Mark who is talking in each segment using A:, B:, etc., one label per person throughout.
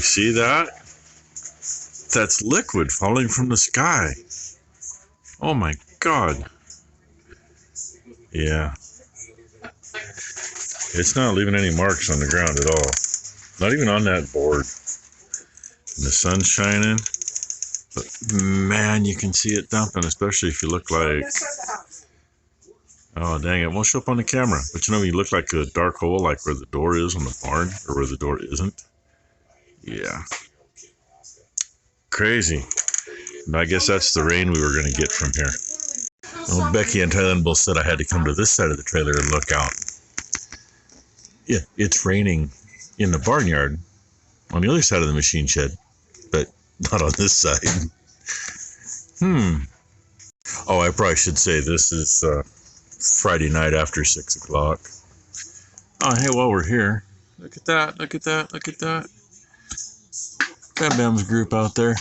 A: You see that? That's liquid falling from the sky. Oh my God. Yeah. It's not leaving any marks on the ground at all. Not even on that board. And the sun's shining. But man, you can see it dumping, especially if you look like... Oh, dang, it won't show up on the camera. But you know, you look like a dark hole, like where the door is on the barn, or where the door isn't. Yeah. Crazy. I guess that's the rain we were going to get from here. Well, Becky and Thailand both said I had to come to this side of the trailer and look out. Yeah, it's raining in the barnyard on the other side of the machine shed, but not on this side. Oh, I probably should say this is Friday night after 6 o'clock. Oh, hey, while we're here, look at that, look at that, look at that. Bam Bam's group out there.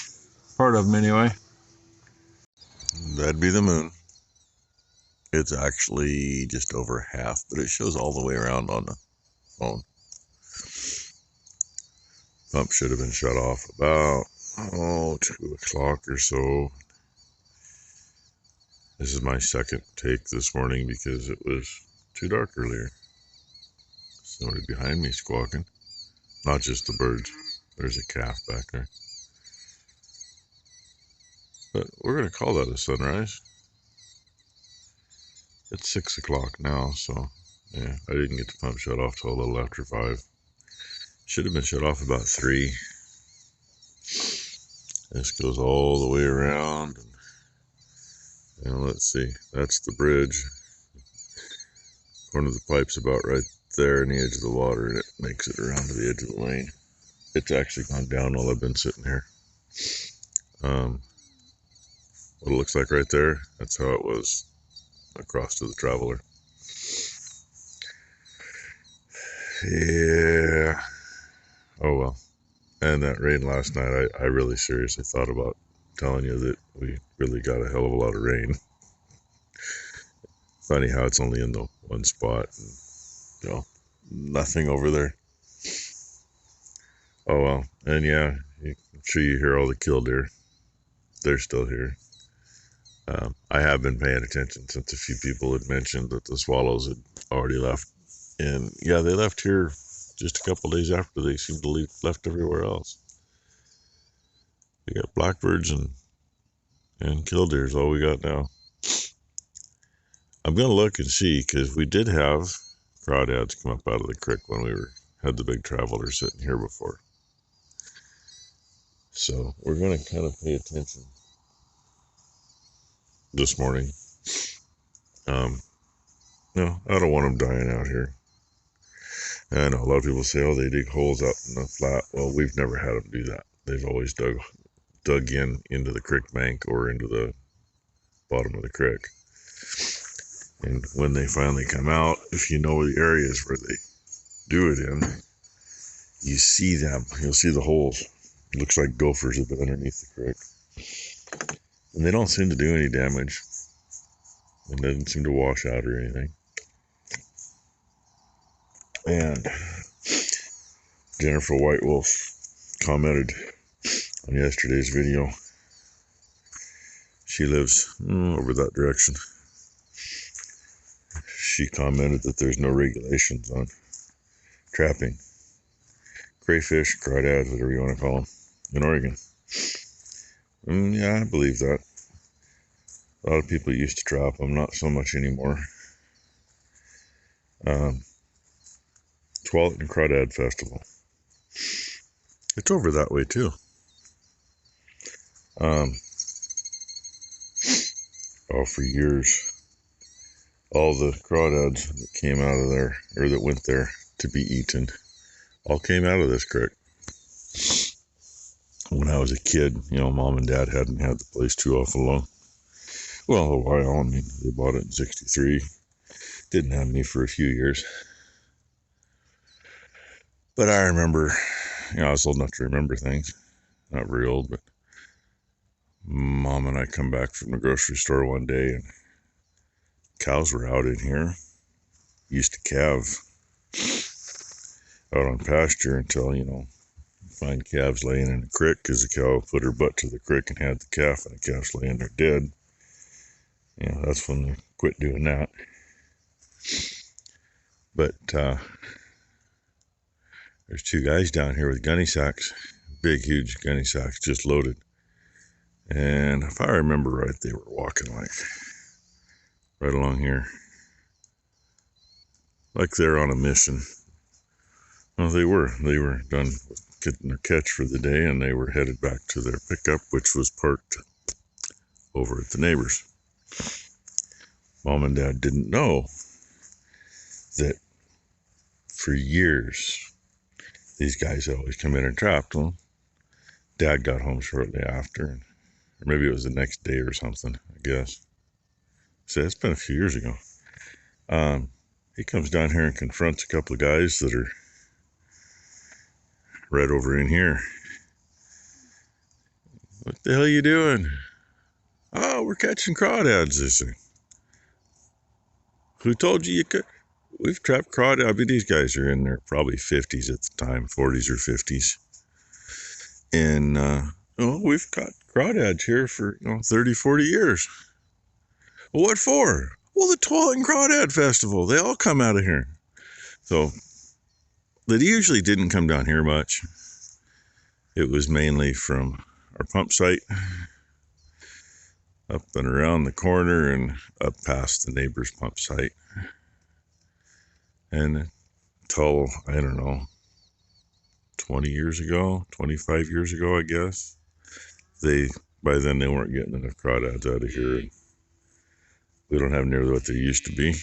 A: Part of them, anyway. That'd be the moon. It's actually just over half, but it shows all the way around on the phone. Pump should have been shut off about, 2 o'clock or so. This is my second take this morning because it was too dark earlier. Somebody behind me squawking. Not just the birds. There's a calf back there. But we're going to call that a sunrise. It's 6 o'clock now, so yeah, I didn't get the pump shut off till a little after 5. Should have been shut off about 3. This goes all the way around. And let's see, that's the bridge. One of the pipes about right there in the edge of the water, and it makes it around to the edge of the lane. It's actually gone down while I've been sitting here. What it looks like right there, that's how it was across to the Traveler. Yeah. Oh well. And that rain last night, I really seriously thought about telling you that we really got a hell of a lot of rain. Funny how it's only in the one spot, and, you know, nothing over there. Oh well. And yeah, I'm sure you hear all the killdeer. They're still here. I have been paying attention since a few people had mentioned that the swallows had already left. And yeah, they left here just a couple days after they seemed to leave, left everywhere else. We got blackbirds and killdeer is all we got now. I'm going to look and see, because we did have crawdads come up out of the creek when we had the big Traveler sitting here before. So we're going to kind of pay attention this morning. No, I don't want them dying out here. I know a lot of people say, oh, they dig holes out in the flat. Well, we've never had them do that. They've always dug into the creek bank or into the bottom of the creek. And when they finally come out, if you know the areas where they do it in, you see them. You'll see the holes. It looks like gophers have been underneath the creek. And they don't seem to do any damage. It doesn't seem to wash out or anything. And Jennifer White Wolf commented on yesterday's video. She lives over that direction. She commented that there's no regulations on trapping crayfish, crawdads, whatever you want to call them, in Oregon. Yeah, I believe that. A lot of people used to trap them, not so much anymore. Tualatin Crawdad Festival. It's over that way too. For years, all the crawdads that came out of there, or that went there to be eaten, all came out of this creek. When I was a kid, you know, Mom and Dad hadn't had the place too awful long. Well, a while. I mean, they bought it in '63. Didn't have me for a few years. But I remember, you know, I was old enough to remember things. Not very old, but Mom and I come back from the grocery store one day, and cows were out in here. Used to calve out on pasture until, you know, find calves laying in the creek because the cow put her butt to the creek and had the calf, and the calf's laying there dead. That's when they quit doing that. But there's two guys down here with gunny sacks, big, huge gunny sacks, just loaded. And if I remember right, they were walking like right along here, like they're on a mission. Well, they were done getting their catch for the day, and they were headed back to their pickup, which was parked over at the neighbor's. Mom and Dad didn't know that for years these guys always come in and trapped. Well, Dad got home shortly after, or maybe it was the next day or something, I guess. So it's been a few years ago. He comes down here and confronts a couple of guys that are right over in here. What the hell are you doing? Oh, we're catching crawdads, they say. Who told you could? We've trapped crawdads. I mean, these guys are in their probably 50s at the time, 40s or 50s. And, we've caught crawdads here for 30, 40 years. Well, what for? Well, the Twilling Crawdad Festival. They all come out of here. So, they usually didn't come down here much. It was mainly from our pump site, up and around the corner and up past the neighbor's pump site. And until, I don't know, 20 years ago, 25 years ago, I guess, by then they weren't getting enough crawdads out of here. And we don't have nearly what they used to be.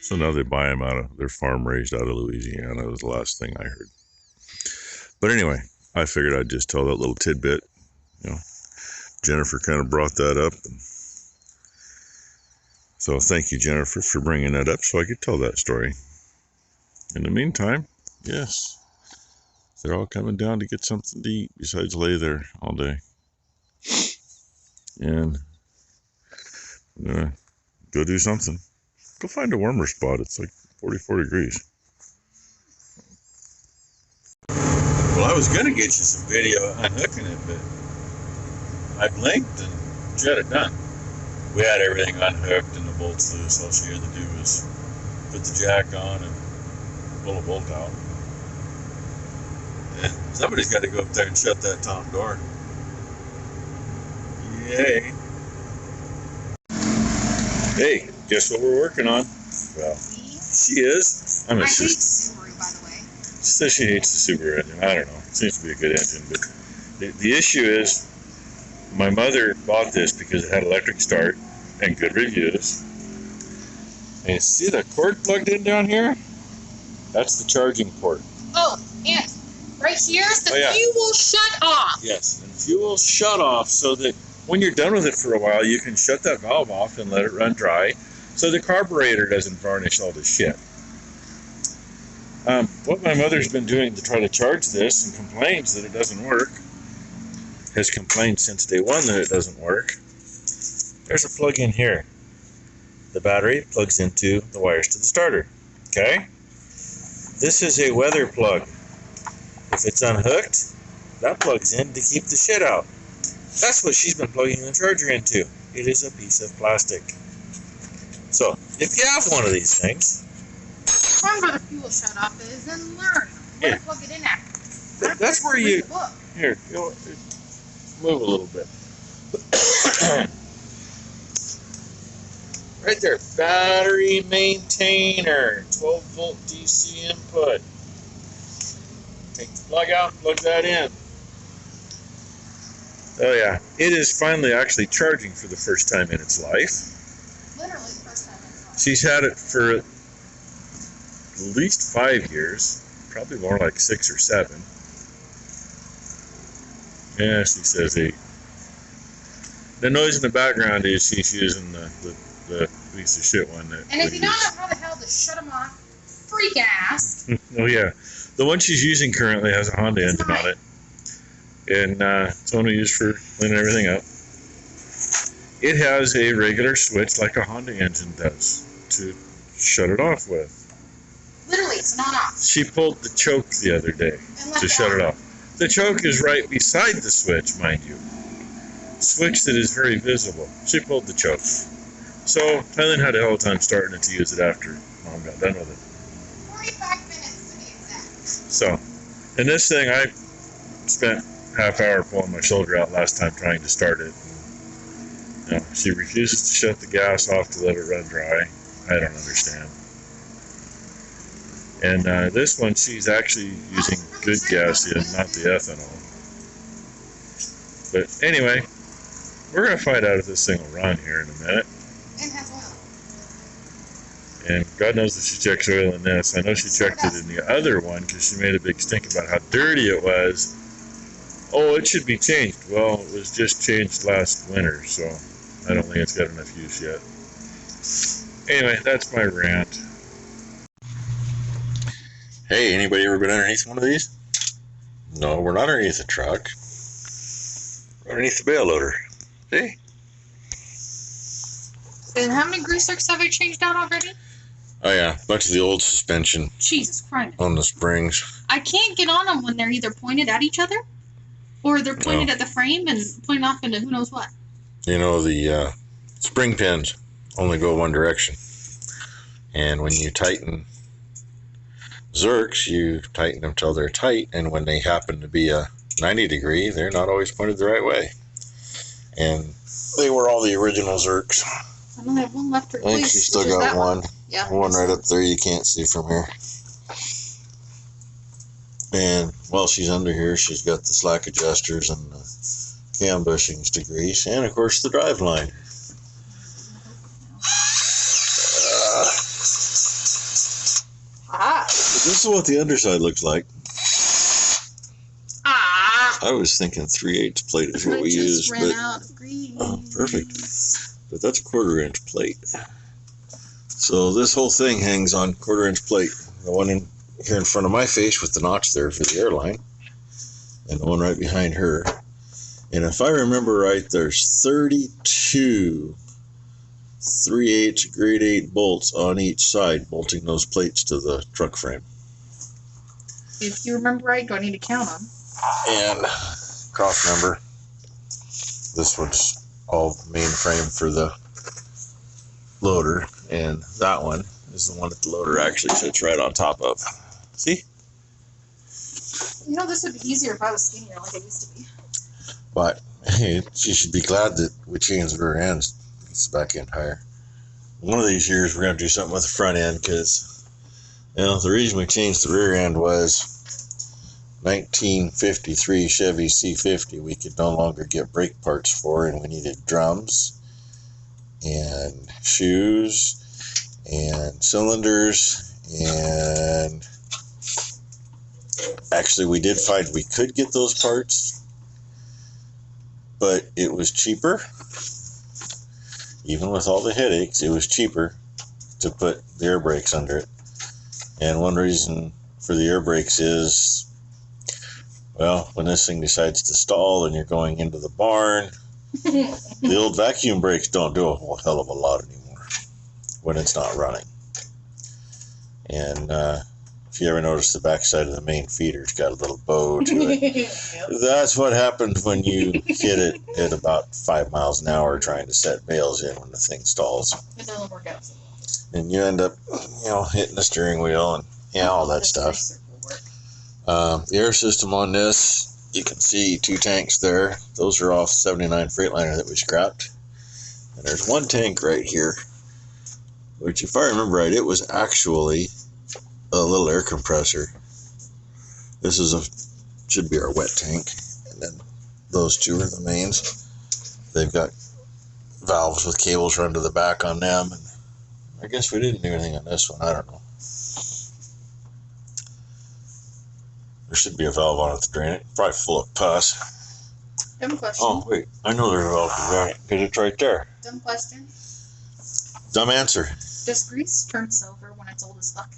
A: So now they buy them they're farm raised out of Louisiana. That was the last thing I heard. But anyway, I figured I'd just tell that little tidbit. Jennifer kind of brought that up. So thank you, Jennifer, for bringing that up so I could tell that story. In the meantime, yes, they're all coming down to get something to eat besides lay there all day. And I'm going to go do something. Go find a warmer spot. It's like 44 degrees. Well, I was going to get you some video unhooking it, but I blinked and shut it done. We had everything unhooked and the bolts loose. All she had to do was put the jack on and pull a bolt out. And somebody's got to go up there and shut that top door. Yay. Hey, guess what we're working on? Well, she is. I hate
B: Subaru, by the way.
A: She says she hates the Subaru engine. I don't know. It seems to be a good engine, but the issue is my mother bought this because it had electric start and good reviews. And you see the cord plugged in down here? That's the charging port.
B: Oh, and right here, the fuel shut off.
A: Yes, and fuel shut off so that when you're done with it for a while, you can shut that valve off and let it run dry so the carburetor doesn't varnish all the shit. What my mother's been doing to try to charge this and complains that it doesn't work, has complained since day one that it doesn't work. There's a plug in here. The battery plugs into the wires to the starter. Okay? This is a weather plug. If it's unhooked, that plugs in to keep the shit out. That's what she's been plugging the charger into. It is a piece of plastic. So, if you have one of these things,
B: learn where the fuel shut off is and learn where to plug it in at.
A: That's where you... Here, move a little bit. Right there, battery maintainer, 12 volt DC input. Take the plug out, plug that in. Oh yeah, it is finally actually charging for the first time in its life.
B: Literally the first time in its life.
A: She's had it for at least 5 years, probably more like 6 or 7. Yeah, she says 8. The noise in the background is she's using the piece of shit one that.
B: And if you don't know how the hell to shut them off, freak ass.
A: Oh yeah, the one she's using currently has a Honda engine on it, and it's only used for cleaning everything up. It has a regular switch like a Honda engine does to shut it off with.
B: Literally, it's not off.
A: She pulled the choke the other day to shut it off. The choke is right beside the switch, mind you. Switch that is very visible. She pulled the choke. So Tylen had a hell of a time starting it to use it after Mom got done with it.
B: 45 minutes to be exact.
A: So, and this thing, I spent half hour pulling my shoulder out last time trying to start it. You know, she refuses to shut the gas off to let it run dry. I don't understand. And this one, she's actually using good gas in, not the ethanol. But anyway, we're going to find out if this thing will run here in a minute.
B: And has oil.
A: And God knows that she checks oil in this. I know she checked it in the other one because she made a big stink about how dirty it was. Oh, it should be changed. Well, it was just changed last winter, so I don't think it's got enough use yet. Anyway, that's my rant.
C: Hey, anybody ever been underneath one of these? No, we're not underneath a truck. We're underneath the bail loader. See?
B: And how many grease zerks have you changed out already?
C: Oh yeah, a bunch of the old suspension
B: Jesus Christ.
C: on the springs.
B: I can't get on them when they're either pointed at each other or they're pointed at the frame and pointing off into who knows what.
C: You know, the spring pins only go one direction. And when you tighten zerks, you tighten them till they're tight, and when they happen to be a 90 degree, they're not always pointed the right way. And they were all the original zerks.
B: I know they have one left to
C: I think
B: replace.
C: she still got one.
B: Yeah.
C: One right up there you can't see from here. And while she's under here, she's got the slack adjusters and the cam bushings to grease, and of course the drive line. This is what the underside looks like. I was thinking 3/8 plate is what we used,
B: ran out of grease.
C: Oh, perfect. But that's a 1/4 inch plate. So this whole thing hangs on 1/4 inch plate. The one in here in front of my face with the notch there for the airline, and the one right behind her. And if I remember right, there's 32 3/8 grade 8 bolts on each side, bolting those plates to the truck frame.
B: If you remember right, do I need to count them?
C: And cross member. This one's all main frame for the loader, and that one is the one that the loader actually sits right on top of. See?
B: You know, this would be easier if I was skinnier like I used to be.
C: But hey, you should be glad that we changed the rear ends. It's the back end higher. One of these years we're going to do something with the front end, because the reason we changed the rear end was 1953 Chevy C50 we could no longer get brake parts for, and we needed drums and shoes and cylinders, and actually we did find we could get those parts, but it was cheaper. Even with all the headaches, it was cheaper to put the air brakes under it. And one reason for the air brakes is, well, when this thing decides to stall and you're going into the barn, the old vacuum brakes don't do a whole hell of a lot anymore when it's not running. And if you ever notice, the backside of the main feeder's got a little bow to it. Yep. That's what happens when you hit it at about 5 miles an hour trying to set bales in when the thing stalls.
B: It doesn't work out so well.
C: And you end up, hitting the steering wheel and all that stuff. The air system on this, you can see 2 tanks there. Those are off 79 Freightliner that we scrapped. And there's 1 tank right here, which, if I remember right, it was actually a little air compressor. This should be our wet tank, and then those 2 are the mains. They've got valves with cables run to the back on them, and I guess we didn't do anything on this one. I don't know. There should be a valve on it to drain it. Probably full of pus.
B: Dumb question.
C: Oh wait, I know there's a valve to drain it because it's right there.
B: Dumb question.
C: Dumb answer.
B: Does grease turn silver when it's old as fuck?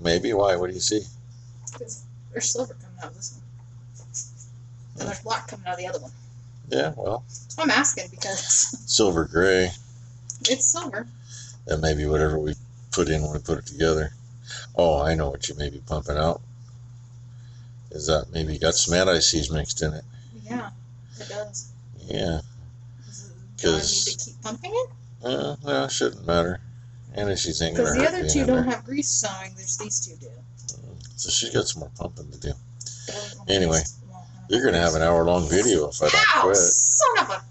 C: Maybe. Why? What do you see?
B: Because there's silver coming out of this one. And there's black coming out of the other one.
C: Yeah, well.
B: That's what I'm asking, because
C: Silver gray.
B: it's silver.
C: And maybe whatever we put in when we put it together. Oh, I know what you may be pumping out. Is Is that maybe got some anti-seize mixed in it?
B: Yeah, it does.
C: Yeah.
B: Do I need to keep pumping it?
C: Well, it shouldn't matter. Anti-seize ain't gonna hurt.
B: Because the other two don't have grease sawing. There's these two do.
C: So she's got some more pumping to do. Anyway, you're gonna have an hour-long video if I don't quit.
B: Son of a